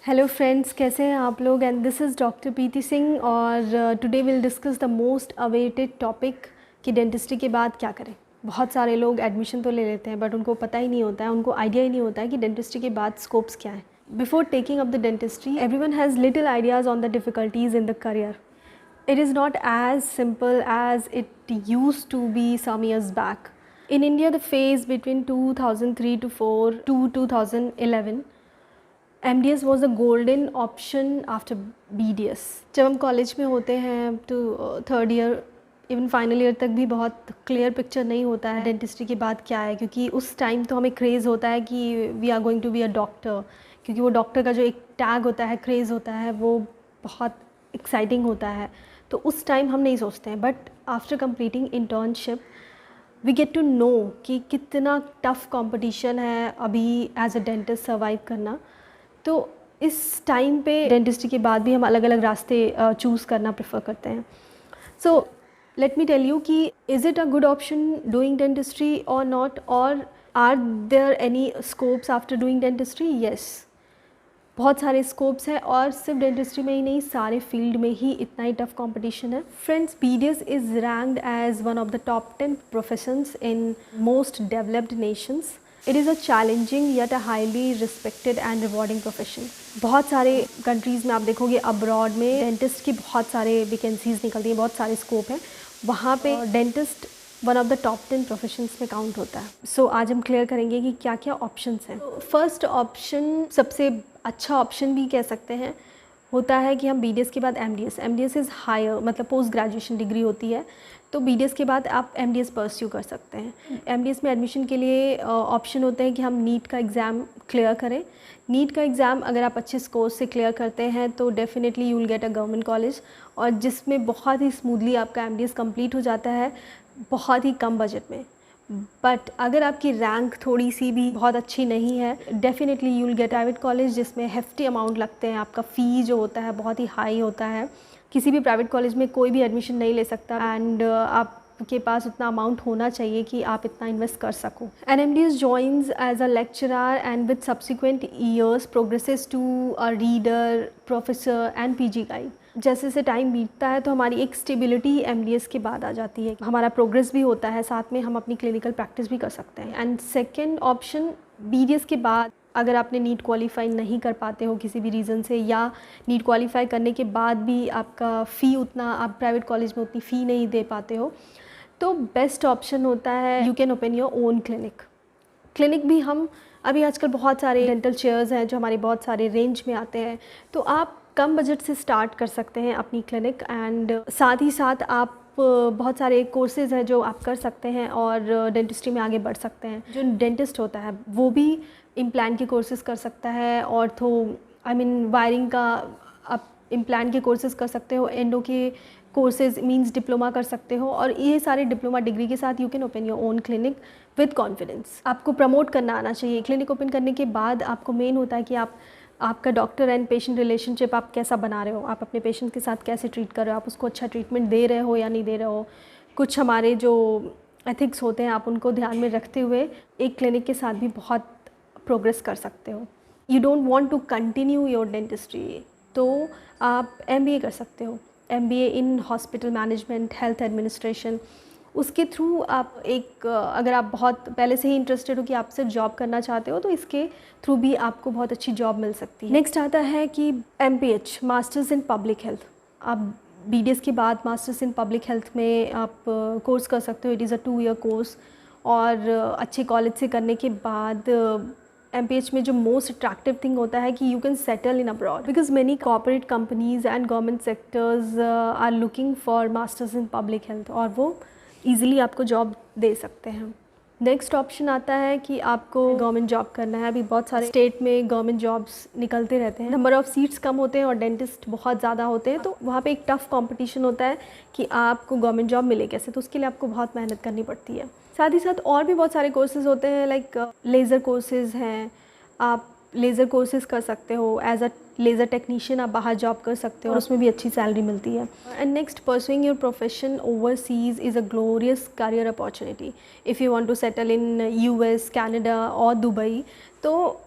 Hello friends, कैसे हैं आप लोग। एंड दिस इज़ डॉक्टर प्रीति सिंह और today will discuss the most awaited topic कि डेंटिस्ट्री के बाद क्या करें। बहुत सारे लोग एडमिशन तो ले लेते हैं बट उनको पता ही नहीं होता है, उनको आइडिया ही नहीं होता है कि डेंटिस्ट्री के बाद स्कोप्स क्या है। Before taking up the dentistry everyone has little ideas on the difficulties in the career. It is not as simple as it used to be some years back. In India, the phase between 2003 to 4 to 2011, MDS was a golden option after BDS. जब हम college में होते हैं तो third year even final year तक भी बहुत clear picture नहीं होता है डेंटिस्ट्री के बाद क्या है, क्योंकि उस टाइम तो हमें क्रेज़ होता है कि we are going to be a doctor, क्योंकि वो डॉक्टर का जो एक टैग होता है, क्रेज़ होता है, वो बहुत एक्साइटिंग होता है। तो उस टाइम हम नहीं सोचते हैं, but after completing internship we get to know कि कितना टफ़ कंपटीशन है अभी एज अ डेंटिस्ट सर्वाइव करना। तो इस टाइम पे डेंटिस्ट्री के बाद भी हम अलग अलग रास्ते चूज़ करना प्रेफर करते हैं। So let me tell you कि is it a good option doing dentistry और नॉट, और are there any scopes after doing dentistry? Yes, बहुत सारे स्कोप्स हैं और सिर्फ डेंटिस्ट्री में ही नहीं, सारे फील्ड में ही इतना ही टफ कंपटीशन है। Friends, BDS is ranked as one of the top 10 professions in most developed nations. It is a challenging yet a highly respected and rewarding profession. बहुत सारे कंट्रीज़ में आप देखोगे अब्रॉड में डेंटिस्ट की बहुत सारे वैकेंसीज़ निकलती हैं, बहुत सारे स्कोप हैं, वहाँ पे dentist one of the top 10 professions में काउंट होता है. सो आज हम क्लियर करेंगे कि क्या क्या ऑप्शंस हैं. फर्स्ट ऑप्शन, सबसे अच्छा ऑप्शन भी कह सकते हैं, होता है कि हम BDS के बाद MDS इज़ हायर, मतलब पोस्ट ग्रेजुएशन डिग्री होती है. तो BDS के बाद आप MDS परस्यू कर सकते हैं. MDS में एडमिशन के लिए ऑप्शन होते हैं कि हम नीट का एग्ज़ाम क्लियर करें. नीट का एग्ज़ाम अगर आप अच्छे स्कोर से क्लियर करते हैं तो definitely you will get a government college, और जिसमें बहुत ही स्मूथली आपका MDS कंप्लीट हो जाता है बहुत ही कम बजट में. बट अगर आपकी रैंक थोड़ी सी भी बहुत अच्छी नहीं है, definitely you will get private college जिसमें हेफ्टी अमाउंट लगते हैं. आपका फ़ी जो होता है बहुत ही हाई होता है. किसी भी प्राइवेट कॉलेज में कोई भी एडमिशन नहीं ले सकता, एंड आपके पास उतना अमाउंट होना चाहिए कि आप इतना इन्वेस्ट कर सको. An MDS joins as a lecturer and with subsequent years progresses to a reader, professor and PG guide. जैसे जैसे टाइम बीतता है तो हमारी एक स्टेबिलिटी MDS के बाद आ जाती है, हमारा प्रोग्रेस भी होता है, साथ में हम अपनी क्लिनिकल प्रैक्टिस भी कर सकते हैं. एंड सेकेंड ऑप्शन, BDS के बाद अगर आपने नीट क्वालिफाई नहीं कर पाते हो किसी भी रीज़न से, या नीट क्वालिफाई करने के बाद भी आपका फ़ी उतना, आप प्राइवेट कॉलेज में उतनी फ़ी नहीं दे पाते हो, तो बेस्ट ऑप्शन होता है you can open your own clinic भी हम अभी आजकल बहुत सारे डेंटल चेयर्स हैं जो हमारे बहुत सारे रेंज में आते हैं, तो आप कम बजट से स्टार्ट कर सकते हैं अपनी क्लिनिक. एंड साथ ही साथ आप बहुत सारे कोर्सेज़ हैं जो आप कर सकते हैं और डेंटिस्ट्री में आगे बढ़ सकते हैं. जो डेंटिस्ट होता है वो भी इम्प्लांट के कोर्सेज़ कर सकता है, वायरिंग का आप इम्प्लांट के कोर्सेज़ कर सकते हो, एंडो के कोर्सेज़ मींस डिप्लोमा कर सकते हो, और ये सारे डिप्लोमा डिग्री के साथ you can open your own clinic with confidence. आपको प्रमोट करना आना चाहिए. क्लिनिक ओपन करने के बाद आपको मेन होता है कि आपका डॉक्टर एंड पेशेंट रिलेशनशिप आप कैसा बना रहे हो, आप अपने पेशेंट के साथ कैसे ट्रीट कर रहे हो, आप उसको अच्छा ट्रीटमेंट दे रहे हो या नहीं दे रहे हो. कुछ हमारे जो एथिक्स होते हैं आप उनको ध्यान में रखते हुए एक क्लिनिक के साथ भी बहुत प्रोग्रेस कर सकते हो. You don't want to continue your dentistry, तो आप MBA कर सकते हो. MBA in hospital management, health administration. उसके थ्रू आप अगर आप बहुत पहले से ही इंटरेस्टेड हो कि आप सिर्फ जॉब करना चाहते हो, तो इसके थ्रू भी आपको बहुत अच्छी जॉब मिल सकती है. नेक्स्ट आता है कि MPH, masters in public health. आप BDS के बाद मास्टर्स इन पब्लिक हेल्थ में आप कोर्स कर सकते हो. It is a 2 year course, और अच्छे कॉलेज से करने के बाद MPH में जो मोस्ट अट्रैक्टिव थिंग होता है कि you can settle in abroad, because many corporate companies and government sectors are looking for masters in public health, और वो ईज़िली आपको जॉब दे सकते हैं. नेक्स्ट ऑप्शन आता है कि आपको गवर्नमेंट जॉब करना है. अभी बहुत सारे स्टेट में गवर्नमेंट जॉब्स निकलते रहते हैं, नंबर ऑफ़ सीट्स कम होते हैं और डेंटिस्ट बहुत ज़्यादा होते हैं, तो वहाँ पे एक टफ़ कंपटीशन होता है कि आपको गवर्नमेंट जॉब मिले कैसे. तो उसके लिए आपको बहुत मेहनत करनी पड़ती है. साथ ही साथ और भी बहुत सारे कोर्सेज़ होते हैं, लाइक लेज़र कोर्सेज़ हैं. आप लेज़र कोर्सेज़ कर सकते हो, एज अ लेज़र टेक्नीशियन आप बाहर जॉब कर सकते हो और उसमें भी अच्छी सैलरी मिलती है. And next, pursuing your profession overseas is a glorious career opportunity. If you want to settle in US, Canada और दुबई, तो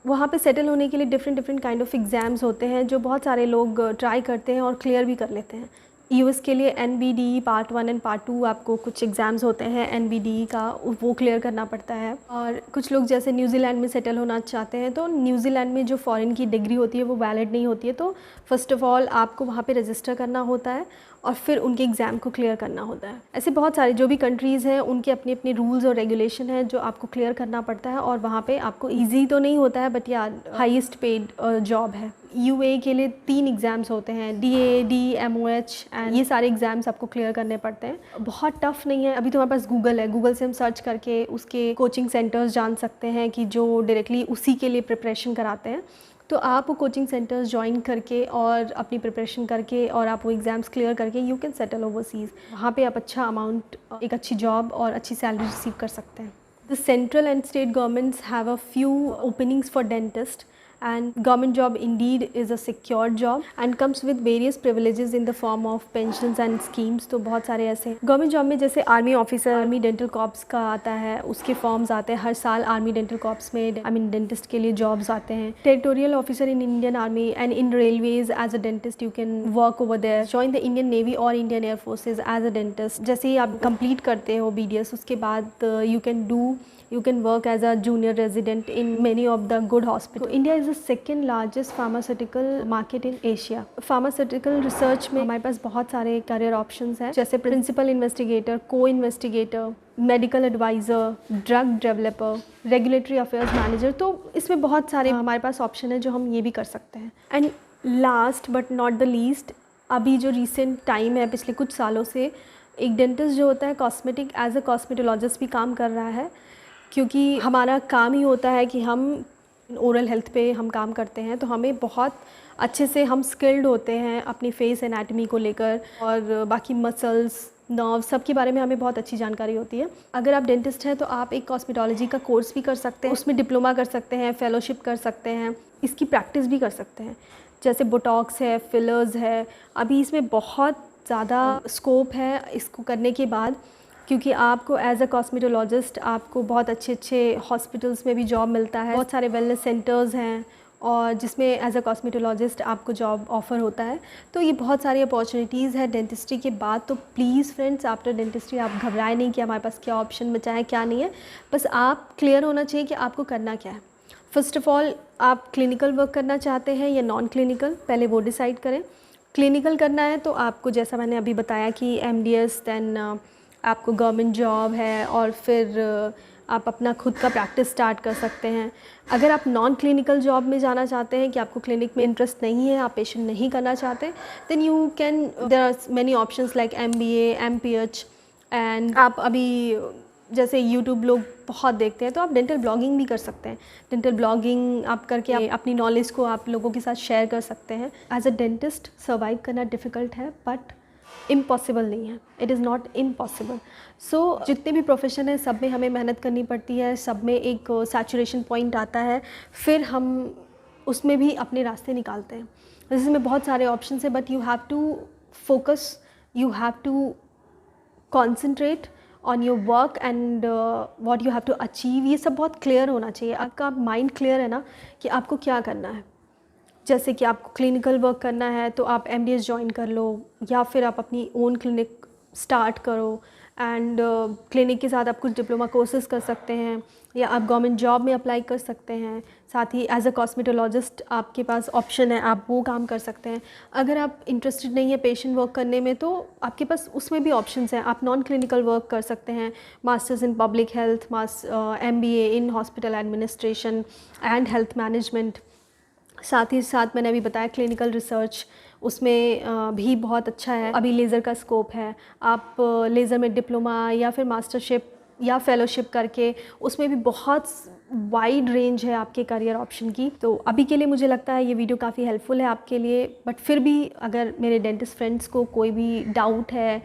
वहाँ पे सेटल होने के लिए different different kind of exams होते हैं जो बहुत सारे लोग ट्राई करते हैं और क्लियर भी कर लेते हैं। यूएस के लिए NBDE पार्ट 1 एंड पार्ट 2 आपको कुछ एग्ज़ाम्स होते हैं NBDE का, वो क्लियर करना पड़ता है। और कुछ लोग जैसे न्यूजीलैंड में सेटल होना चाहते हैं तो न्यूजीलैंड में जो फॉरेन की डिग्री होती है वो वैलिड नहीं होती है, तो फ़र्स्ट ऑफ़ ऑल आपको वहाँ पे रजिस्टर करना होता है और फिर उनके एग्ज़ाम को क्लियर करना होता है। ऐसे बहुत सारे जो भी कंट्रीज़ हैं उनके अपने अपने रूल्स और रेगुलेशन हैं जो आपको क्लियर करना पड़ता है, और वहाँ पे आपको ईजी तो नहीं होता है बट या हाईएस्ट पेड जॉब है। UAE के लिए 3 एग्ज़ाम्स होते हैं, DAAD, MOH एंड ये सारे एग्ज़ाम्स आपको क्लियर करने पड़ते हैं। बहुत टफ़ नहीं है। अभी तो हमारे पास गूगल है, गूगल से हम सर्च करके उसके कोचिंग सेंटर्स जान सकते हैं कि जो डायरेक्टली उसी के लिए प्रिपरेशन कराते हैं। तो आप वो कोचिंग सेंटर्स ज्वाइन करके और अपनी प्रिपरेशन करके और आप वो एग्ज़ाम्स क्लियर करके यू कैन सेटल ओवरसीज़। वहाँ पे आप अच्छा अमाउंट, एक अच्छी जॉब और अच्छी सैलरी रिसीव कर सकते हैं। The central and state governments have a few openings for dentists, and government job indeed is a secure job and comes with various privileges in the form of pensions and schemes। तो बहुत सारे ऐसे government job में जैसे army officer, army dental corps का आता है, उसके फॉर्म्स आते हैं हर साल आर्मी डेंटल कॉर्प्स में डेंटिस्ट के लिए जॉब्स आते हैं। Territorial officer in Indian army and in railways as a dentist you can work over there. Join the Indian navy और Indian air forces as a dentist. जैसे ही आप complete करते हो BDS, उसके बाद you can work as a junior resident in many of the good hospitals. So India is the second largest pharmaceutical market in Asia. Pharmaceutical research में हमारे पास बहुत सारे career options हैं, जैसे principal investigator, co-investigator, medical advisor, drug developer, regulatory affairs manager। तो इसमें बहुत सारे हमारे पास ऑप्शन है जो हम ये भी कर सकते हैं। And last but not the least, अभी जो रिसेंट टाइम है पिछले कुछ सालों से, एक डेंटिस्ट जो होता है कॉस्मेटिक एज अ कॉस्मेटोलॉजिस्ट भी काम कर रहा है, क्योंकि हमारा काम ही होता है कि हम ओरल हेल्थ पे हम काम करते हैं, तो हमें बहुत अच्छे से हम स्किल्ड होते हैं अपनी फेस एनाटमी को लेकर, और बाकी मसल्स, नर्व, सब के बारे में हमें बहुत अच्छी जानकारी होती है। अगर आप डेंटिस्ट हैं तो आप एक कॉस्मेटोलॉजी का कोर्स भी कर सकते हैं, उसमें डिप्लोमा कर सकते हैं, फेलोशिप कर सकते हैं, इसकी प्रैक्टिस भी कर सकते हैं। जैसे बोटॉक्स है, फिलर्स है, अभी इसमें बहुत ज़्यादा स्कोप है इसको करने के बाद, क्योंकि आपको एज अ कॉस्मेटोलॉजिस्ट आपको बहुत अच्छे अच्छे हॉस्पिटल्स में भी जॉब मिलता है, बहुत सारे वेलनेस सेंटर्स हैं और जिसमें एज अ कॉस्मेटोलॉजिस्ट आपको जॉब ऑफ़र होता है। तो ये बहुत सारी अपॉर्चुनिटीज़ है डेंटिस्ट्री के बाद। तो प्लीज़ फ्रेंड्स, आफ्टर डेंटिस्ट्री आप घबराएं नहीं कि हमारे पास क्या ऑप्शन बचा है क्या नहीं है, बस आप क्लियर होना चाहिए कि आपको करना क्या है। फ़र्स्ट ऑफ़ ऑल, आप क्लिनिकल वर्क करना चाहते हैं या नॉन क्लिनिकल, पहले वो डिसाइड करें। क्लिनिकल करना है तो आपको, जैसा मैंने अभी बताया कि MDS, दैन आपको गवर्नमेंट जॉब है और फिर आप अपना खुद का प्रैक्टिस स्टार्ट कर सकते हैं। अगर आप नॉन क्लिनिकल जॉब में जाना चाहते हैं कि आपको क्लिनिक में इंटरेस्ट नहीं है, आप पेशेंट नहीं करना चाहते, then you can, there are many options like MBA, MPH एंड आप अभी जैसे यूट्यूब लोग बहुत देखते हैं तो आप डेंटल ब्लॉगिंग भी कर सकते हैं। डेंटल ब्लॉगिंग आप करके आप अपनी नॉलेज को आप लोगों के साथ शेयर कर सकते हैं। एज अ डेंटिस्ट सर्वाइव करना डिफ़िकल्ट है बट इम्पॉसिबल नहीं है, इट इज़ नॉट इम्पॉसिबल। सो जितने भी प्रोफेशन है सब में हमें मेहनत करनी पड़ती है, सब में एक सैचुरेशन पॉइंट आता है, फिर हम उसमें भी अपने रास्ते निकालते हैं। जिसमें बहुत सारे ऑप्शन है but you have to focus, you have to concentrate on your work and what you have to achieve. ये सब बहुत क्लियर होना चाहिए, आपका माइंड क्लियर है ना कि आपको क्या करना है। जैसे कि आपको क्लिनिकल वर्क करना है तो आप MDS ज्वाइन कर लो, या फिर आप अपनी ओन क्लिनिक स्टार्ट करो एंड क्लिनिक के साथ आप कुछ डिप्लोमा कोर्सेज कर सकते हैं, या आप गवर्नमेंट जॉब में अप्लाई कर सकते हैं। साथ ही एज अ कॉस्मेटोलॉजिस्ट आपके पास ऑप्शन है, आप वो काम कर सकते हैं। अगर आप इंटरेस्टेड नहीं है पेशेंट वर्क करने में तो आपके पास उसमें भी ऑप्शंस हैं, आप नॉन क्लिनिकल वर्क कर सकते हैं, masters in public health, MBA in hospital administration and health management. साथ ही साथ मैंने अभी बताया क्लिनिकल रिसर्च, उसमें भी बहुत अच्छा है। अभी लेज़र का स्कोप है, आप लेज़र में डिप्लोमा या फिर मास्टरशिप या फेलोशिप करके उसमें भी बहुत वाइड रेंज है आपके करियर ऑप्शन की। तो अभी के लिए मुझे लगता है ये वीडियो काफ़ी हेल्पफुल है आपके लिए, बट फिर भी अगर मेरे डेंटिस्ट फ्रेंड्स को कोई भी डाउट है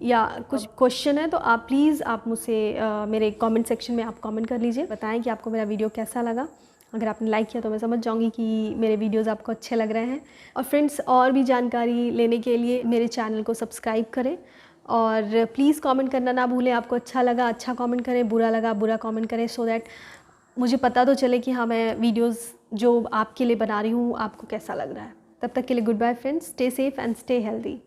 या कुछ क्वेश्चन है तो आप प्लीज़ आप मुझसे मेरे कमेंट सेक्शन में आप कमेंट कर लीजिए, बताएं कि आपको मेरा वीडियो कैसा लगा। अगर आपने लाइक किया तो मैं समझ जाऊंगी कि मेरे वीडियोस आपको अच्छे लग रहे हैं। और फ्रेंड्स, और भी जानकारी लेने के लिए मेरे चैनल को सब्सक्राइब करें और प्लीज़ कमेंट करना ना भूलें। आपको अच्छा लगा अच्छा कमेंट करें, बुरा लगा बुरा कमेंट करें, सो दैट मुझे पता तो चले कि हाँ मैं वीडियोस जो आपके लिए बना रही हूँ आपको कैसा लग रहा है। तब तक के लिए good bye friends, stay safe and stay healthy.